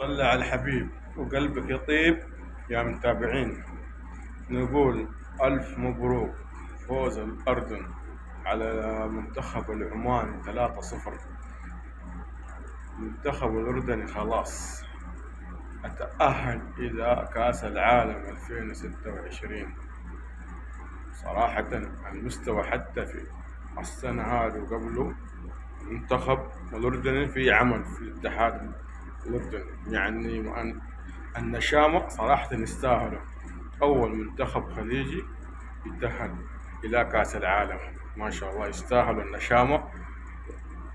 صلى على الحبيب وقلبك يطيب يا متابعين. نقول ألف مبروك فوز الأردن على منتخب العمان 3-0. المنتخب الأردني خلاص أتأهل إلى كأس العالم 2026. صراحة المستوى حتى في السنة هذه وقبله المنتخب الأردني في عمل في الاتحاد الأردني، يعني النشامة صراحة يستاهلوا. أول منتخب خليجي يتأهل إلى كأس العالم، ما شاء الله يستاهلوا النشامة.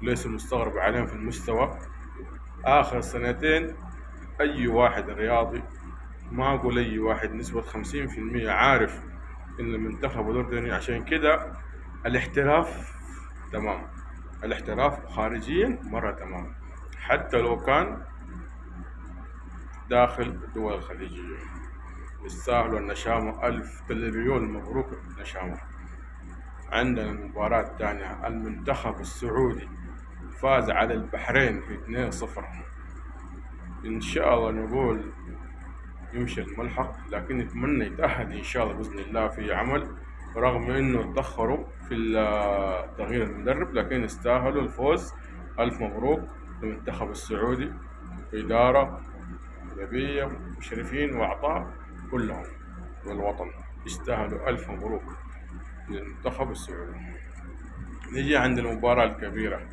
ليس مستغرب عليهم في المستوى. آخر سنتين أي واحد رياضي، ما أقول أي واحد، نسبة 50% عارف إن المنتخب الأردني. عشان كده الاحتراف تمام، الاحتراف خارجيا مرة تمام، حتى لو كان داخل الدول الخليجية. يستاهلوا النشامة. 1000 مبروك النشامة. عندنا المباراة الثانية، المنتخب السعودي فاز على البحرين 2-0. إن شاء الله نقول يمشي الملحق، لكن نتمنى يتأهل إن شاء الله بإذن الله في عمل، رغم إنه تأخروا في تغيير المدرب، لكن يستاهلوا الفوز. ألف مبروك للمنتخب السعودي، إدارة نبية مشرفين وأعضاء كلهم والوطن يستاهلوا. ألف مبروك للمنتخب السعودي. نجي عند المباراة الكبيرة،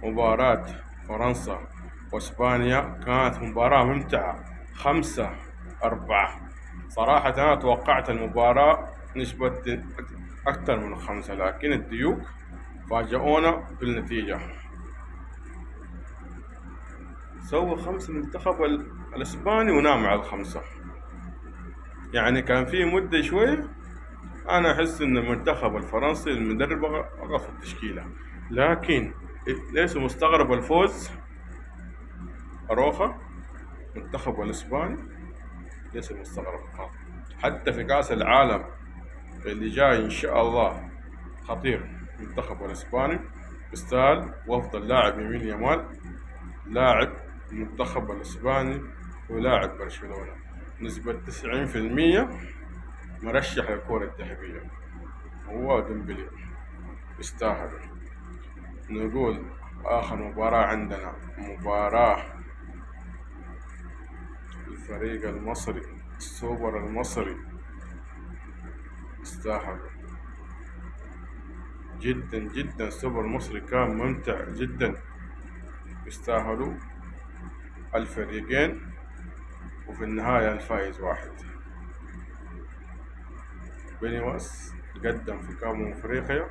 مباراة فرنسا وإسبانيا. كانت مباراة ممتعة 5-4. صراحة أنا توقعت المباراة نسبة أكثر من 5، لكن الديوك فاجئونا بالنتيجة. سوى 5 المنتخب الإسباني ونام على 5. يعني كان في مدة شوية أنا أحس إن المنتخب الفرنسي المدرب غلط التشكيلة، لكن ليس مستغرب الفوز. أروخا منتخب الإسباني ليس مستغرب، حتى في كأس العالم اللي جاي إن شاء الله خطير. المنتخب الإسباني يستاهل، وأفضل لاعب يمين يامال لاعب المنتخب الإسباني ولاعب برشلونة، نسبة 90% مرشح للكرة الذهبية. هو ديمبلي يستاهل. نقول آخر مباراة عندنا مباراة الفريق المصري، السوبر المصري يستاهل جدا جدا. السوبر المصري كان ممتع جدا، يستاهلوا الفريقين، وفي النهاية الفائز واحد. بينيواس قدم في كأس أفريقيا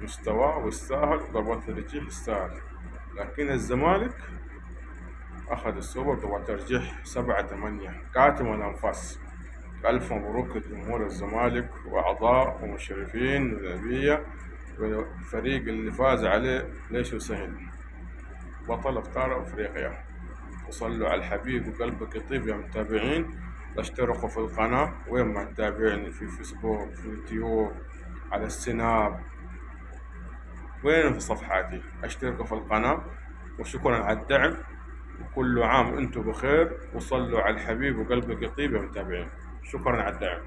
مستواه ويستاهل، ضربات الترجيح يستاهل، لكن الزمالك أخذ السوبر ضربات ترجيح 7-8 كاتم الأنفاس. ألف مبروك لجمهور الزمالك وأعضاء ومشرفين ونبية، والفريق اللي فاز عليه ليش سهل، بطل أبطال أفريقيا. وصلوا على الحبيب وقلبك يطيب يا متابعين. اشتركوا في القناة، وين ما تتابعني في فيسبوك، في يوتيوب، على السناب، وين في صفحاتي. اشتركوا في القناة، وشكرا على الدعم، وكل عام انتم بخير. وصلوا على الحبيب وقلبك يطيب يا متابعين. شكرا على الدعم.